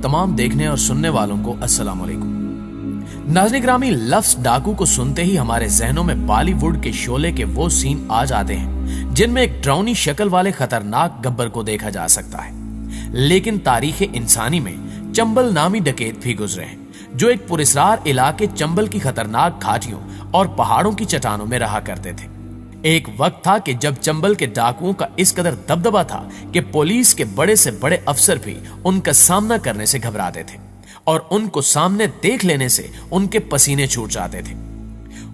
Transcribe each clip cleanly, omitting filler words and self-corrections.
तमाम देखने और सुनने वालों को अस्सलाम वालेकुम। नाज़रीन ग्रामी, लफ्ज डाकू को सुनते ही हमारे जहनों में बॉलीवुड के शोले के वो सीन आ जाते हैं जिनमें एक ड्राउनी शक्ल वाले खतरनाक गब्बर को देखा जा सकता है। लेकिन तारीख इंसानी में चंबल नामी डकैत भी गुजरे हैं जो एक पुरस्रार इलाके चंबल की खतरनाक घाटियों और पहाड़ों की चट्टानों में रहा करते थे। एक वक्त था कि जब चंबल के डाकुओं का इस कदर दबदबा था कि पुलिस के बड़े से बड़े अफसर भी उनका सामना करने से घबराते थे और उनको सामने देख लेने से उनके पसीने छूट जाते थे।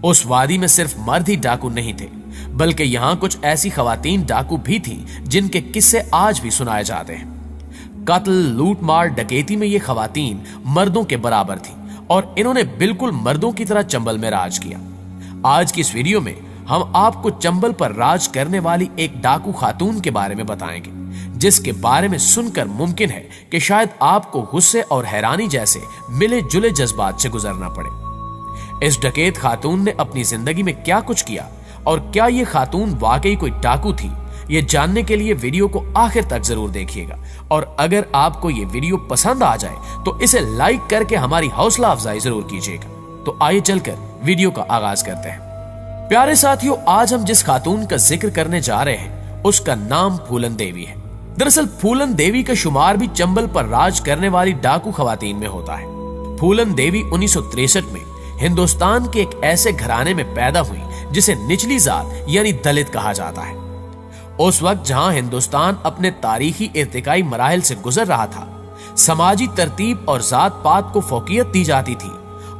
उस वादी में सिर्फ मर्द ही डाकू नहीं थे, बल्कि यहाँ कुछ ऐसी खवातीन डाकू भी थी जिनके किस्से आज भी सुनाए जाते हैं। कत्ल, लूट मार, डकैती में ये खवातीन मर्दों के बराबर थी और इन्होंने बिल्कुल मर्दों की तरह चंबल में राज किया। आज की इस वीडियो में हम आपको चंबल पर राज करने वाली एक डाकू खातून के बारे में बताएंगे, जिसके बारे में सुनकर मुमकिन है कि शायद आपको गुस्से और हैरानी जैसे मिले जुले जज्बात से गुजरना पड़े। इस डकैत खातून ने अपनी जिंदगी में क्या कुछ किया और क्या ये खातून वाकई कोई डाकू थी, ये जानने के लिए वीडियो को आखिर तक जरूर देखिएगा। और अगर आपको ये वीडियो पसंद आ जाए तो इसे लाइक करके हमारी हौसला अफजाई जरूर कीजिएगा। तो आइए चलकर वीडियो का आगाज करते हैं। प्यारे साथियों, आज हम जिस खातून का जिक्र करने जा रहे हैं उसका नाम फूलन देवी है। दरअसल फूलन देवी का शुमार भी चंबल पर राज करने वाली डाकू खवातीन में होता है। फूलन देवी 1963 में हिंदुस्तान के एक ऐसे घराने में पैदा हुई जिसे निचली जात यानी दलित कहा जाता है। उस वक्त जहां हिंदुस्तान अपने तारीखी इर्तिकाई मराहिल से गुजर रहा था, समाजी तरतीब और जात पात को फौकियत दी जाती थी,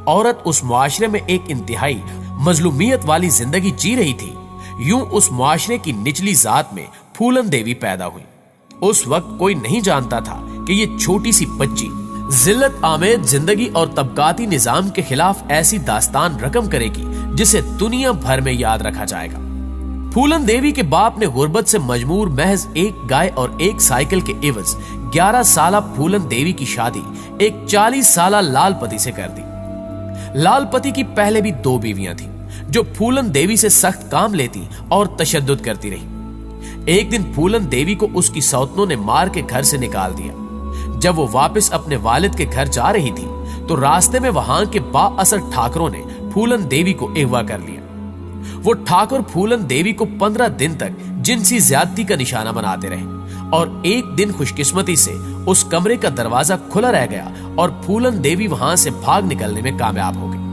औरत उस मुआशरे में एक इंतहाई मजलूमियत वाली जिंदगी जी रही थी। यूं उस मुआशरे की निचली जात में फूलन देवी पैदा हुई। उस वक्त कोई नहीं जानता था कि ये छोटी सी बच्ची जिल्लत आमेद जिंदगी और तबकाती निजाम के खिलाफ ऐसी दास्तान रकम करेगी जिसे दुनिया भर में याद रखा जाएगा। फूलन देवी के बाप ने गुर्बत से मजबूर महज एक गाय और एक साइकिल के एवज 11 साला फूलन देवी की शादी एक 40 साला लालपति से कर दी। लालपति की पहले भी 2 बीवियां थीं जो फूलन देवी से सख्त काम लेती और तशद्दुद करती रही। एक दिन फूलन देवी को उसकी सौतनों ने मार के घर से निकाल दिया। जब वो वापस अपने वालिद के घर जा रही थी तो रास्ते में वहां के बाअसर ठाकरों ने फूलन देवी को अगवा कर लिया। वो ठाकुर फूलन देवी को 15 दिन तक जिनसी ज्यादती का निशाना बनाते रहे और एक दिन खुशकिस्मती से उस कमरे का दरवाजा खुला रह गया और फूलन देवी वहां से भाग निकलने में कामयाब हो गई।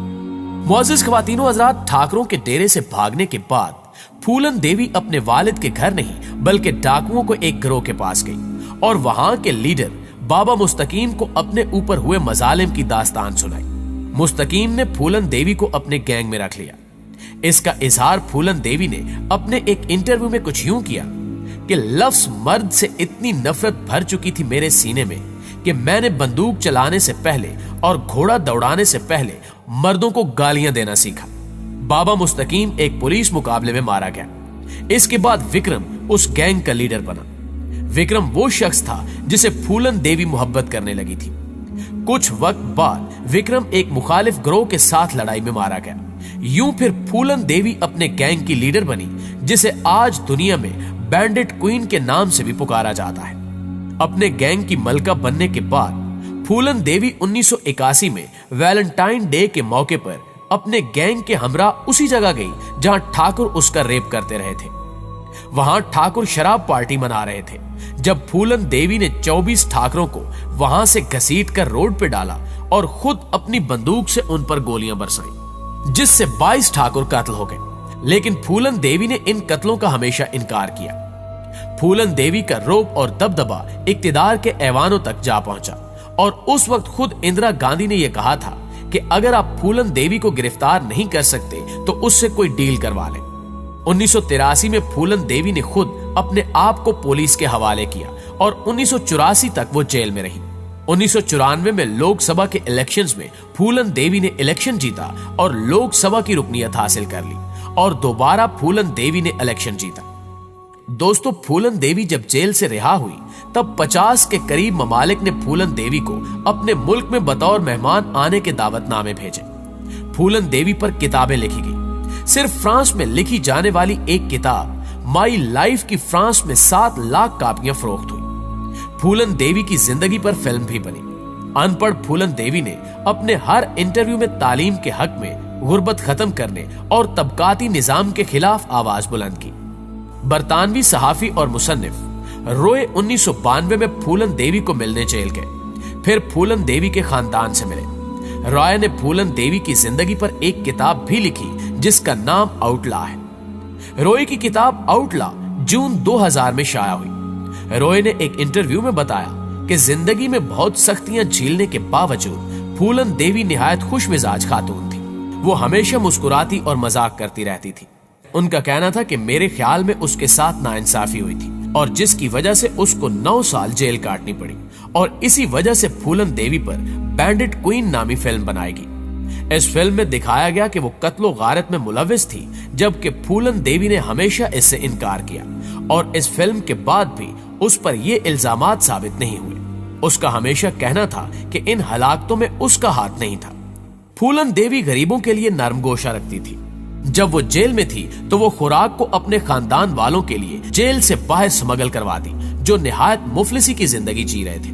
मुअज़्ज़िज़ ख़वातीनो हज़रात, ठाकरों के डेरे से भागने के बाद फूलन देवी अपने वालिद के घर नहीं बल्कि डाकुओं को एक गिरोह के पास गई और वहां के लीडर बाबा मुस्तकीम को अपने ऊपर हुए मजालिम की दास्तान सुनाई। मुस्तकीम ने फूलन देवी को अपने गैंग में रख लिया। इसका इजहार फूलन देवी ने अपने एक इंटरव्यू में कुछ यूं किया कि लफ्ज मर्द से इतनी नफरत भर चुकी थी मेरे सीने में कि मैंने बंदूक चलाने से पहले और घोड़ा दौड़ाने से पहले मर्दों को गालियां देना सीखा। बाबा मुस्तकीम एक पुलिस मुकाबले में मारा गया। इसके बाद विक्रम उस गैंग का लीडर बना। विक्रम वो शख्स था जिसे फूलन देवी मोहब्बत करने लगी थी। कुछ वक्त बाद विक्रम एक मुखालिफ गिरोह के साथ लड़ाई में मारा गया। यूं फिर फूलन देवी अपने गैंग की लीडर बनी, जिसे आज दुनिया में बैंडिट क्वीन के नाम से भी पुकारा जाता है। अपने गैंग की मलका बनने के बाद फूलन देवी 1981 में वैलेंटाइन डे के मौके पर अपने गैंग के हमरा उसी जगह गई जहां ठाकुर उसका रेप करते रहे थे। वहां ठाकुर शराब पार्टी मना रहे थे जब फूलन देवी ने 24 ठाकुरों को वहां से घसीट कर रोड पे डाला और खुद अपनी बंदूक से उन पर गोलियां बरसाई, जिससे 22 ठाकुर कत्ल हो गए। लेकिन फूलन देवी ने इन कत्लों का हमेशा इनकार किया। फूलन देवी का रौब और दबदबा इक्तिदार के ऐवानों तक जा पहुंचा और उस वक्त खुद इंदिरा गांधी ने यह कहा था कि अगर आप फूलन देवी को गिरफ्तार नहीं कर सकते तो उससे कोई डील करवा लें। 1983 में फूलन देवी ने खुद अपने आप को पुलिस के हवाले किया और 1984 तक वो जेल में रही। 1994 में लोकसभा के इलेक्शंस में फूलन देवी ने इलेक्शन जीता और लोकसभा की रुकनियत हासिल कर ली और दोबारा फूलन देवी ने इलेक्शन जीता। दोस्तों, फूलन देवी जब जेल से रिहा हुई तब 50 के करीब ममालिक ने फूलन देवी को अपने मुल्क में बतौर मेहमान आने के दावतनामे भेजे। फूलन देवी पर किताबें लिखी गई। सिर्फ फ्रांस में लिखी जाने वाली एक किताब माई लाइफ की फ्रांस में 7 लाख कापियां फरोख्त हुई। फूलन देवी की जिंदगी पर फिल्म भी बनी। अनपढ़ फूलन देवी ने अपने हर इंटरव्यू में तालीम के हक में, गुर्बत खत्म करने और तबकाती निजाम के खिलाफ आवाज बुलंद की। बरतानवी सहाफी और मुसन्निफ रॉय 1992 में फूलन देवी को मिलने जेल गए, फिर फूलन देवी के खानदान से मिले। रॉय ने फूलन देवी की जिंदगी पर एक किताब भी लिखी जिसका नाम आउटला है। रॉय की किताब आउटला जून 2000 में शाया हुई। रॉय ने एक इंटरव्यू में बताया कि जिंदगी में बहुत सख्तियां झेलने के बावजूद फूलन देवी निहायत खुश मिजाज खातून थी। वो हमेशा मुस्कुराती और मजाक करती रहती थी। उनका कहना था कि मेरे ख्याल में उसके साथ नाइंसाफी हुई थी और जिसकी वजह से उसको 9 साल जेल काटनी पड़ी, और इसी वजह से फूलन देवी पर बैंडिट क्वीन नामी फिल्म बनाएगी। इस फिल्म में दिखाया गया कि वो कत्लो गारत में मुलविस थी, जबकि फूलन देवी ने हमेशा इससे इनकार किया और इस फिल्म के बाद भी उस पर ये इल्जामात साबित नहीं हुए। उसका हमेशा कहना था कि इन हलाकतों में उसका हाथ नहीं था। फूलन देवी गरीबों के लिए नरमगोशा रखती थी। जब वो जेल में थी तो वो खुराक को अपने खानदान वालों के लिए जेल से बाहर स्मगल करवा दी, जो निहायत मुफलिसी की जिंदगी जी रहे थे।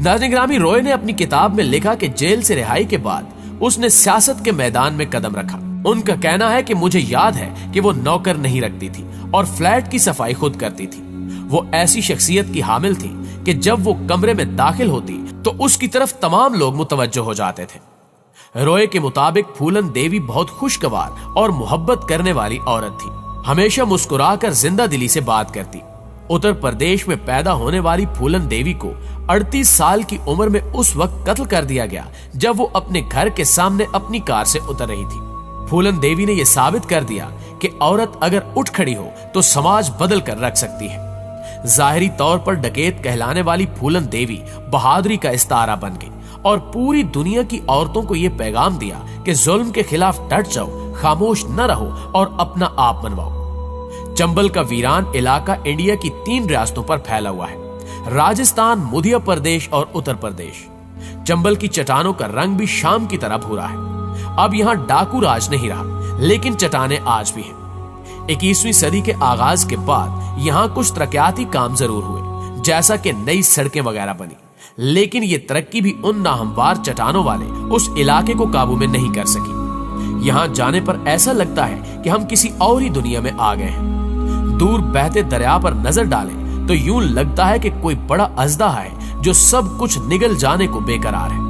नाज़रीन गिरामी, रॉय ने अपनी किताब में लिखा कि जेल से रिहाई के बाद उसने सियासत के मैदान में कदम रखा। उनका कहना है कि मुझे याद है कि वो नौकर नहीं रखती थी और फ्लैट की सफाई खुद करती थी। वो ऐसी शख्सियत की हामिल थी कि जब वो कमरे में दाखिल होती तो उसकी तरफ तमाम लोग मुतवज्जो हो जाते थे। रॉय के मुताबिक फूलन देवी बहुत खुशगवार और मोहब्बत करने वाली औरत थी। हमेशा मुस्कुराकर जिंदा दिली से बात करती। उत्तर प्रदेश में पैदा होने वाली फूलन देवी को 38 साल की उम्र में उस वक्त कत्ल कर दिया गया जब वो अपने घर के सामने अपनी कार से उतर रही थी। फूलन देवी ने यह साबित कर दिया कि औरत अगर उठ खड़ी हो तो समाज बदल कर रख सकती है। जाहिरी तौर पर डकैत कहलाने वाली फूलन देवी बहादुरी का इस्तारा बन गई और पूरी दुनिया की औरतों को यह पैगाम दिया कि जुल्म के खिलाफ डट जाओ, खामोश न रहो और अपना आप मनवाओ। चंबल का वीरान इलाका इंडिया की 3 रियासतों पर फैला हुआ है, राजस्थान, मध्य प्रदेश और उत्तर प्रदेश। चंबल की चट्टानों का रंग भी शाम की तरह भूरा है। अब यहाँ डाकू राज नहीं रहा, लेकिन चट्टानें आज भी हैं। 21वीं सदी के आगाज के बाद यहाँ कुछ तरक्याती काम जरूर हुए, जैसा कि नई सड़कें वगैरह बनी, लेकिन ये तरक्की भी उन नाहमवार चट्टानों वाले उस इलाके को काबू में नहीं कर सकी। यहाँ जाने पर ऐसा लगता है कि हम किसी और ही दुनिया में आ गए हैं। दूर बहते दरिया पर नजर डालें तो यूं लगता है कि कोई बड़ा अजदहा है जो सब कुछ निगल जाने को बेकरार है।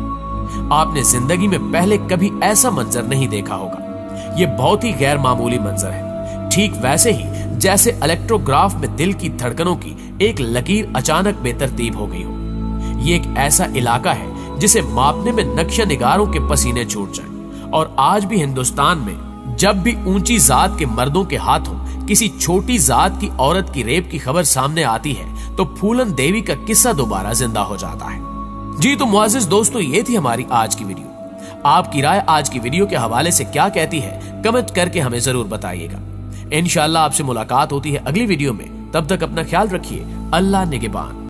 आपने जिंदगी में पहले कभी ऐसा मंजर नहीं देखा होगा। ये बहुत ही गैर मामूली मंजर है, ठीक वैसे ही जैसे इलेक्ट्रोग्राफ में दिल की धड़कनों की एक लकीर अचानक बेतरतीब हो गई हो। ये एक ऐसा इलाका है जिसे मापने में नक्शा निगारों के पसीने छूट जाएं। और आज भी हिंदुस्तान में जब भी ऊंची जात के मर्दों के हाथों किसी छोटी जात की औरत की रेप की खबर सामने आती है तो फूलन देवी का किस्सा दोबारा जिंदा हो जाता है। जी तो मुआज़िज़ दोस्तों, ये थी हमारी आज की वीडियो। आपकी राय आज की वीडियो के हवाले से क्या कहती है, कमेंट करके हमें जरूर बताइएगा। इंशाअल्लाह आपसे मुलाकात होती है अगली वीडियो में। तब तक अपना ख्याल रखिए। अल्लाह निगहबान।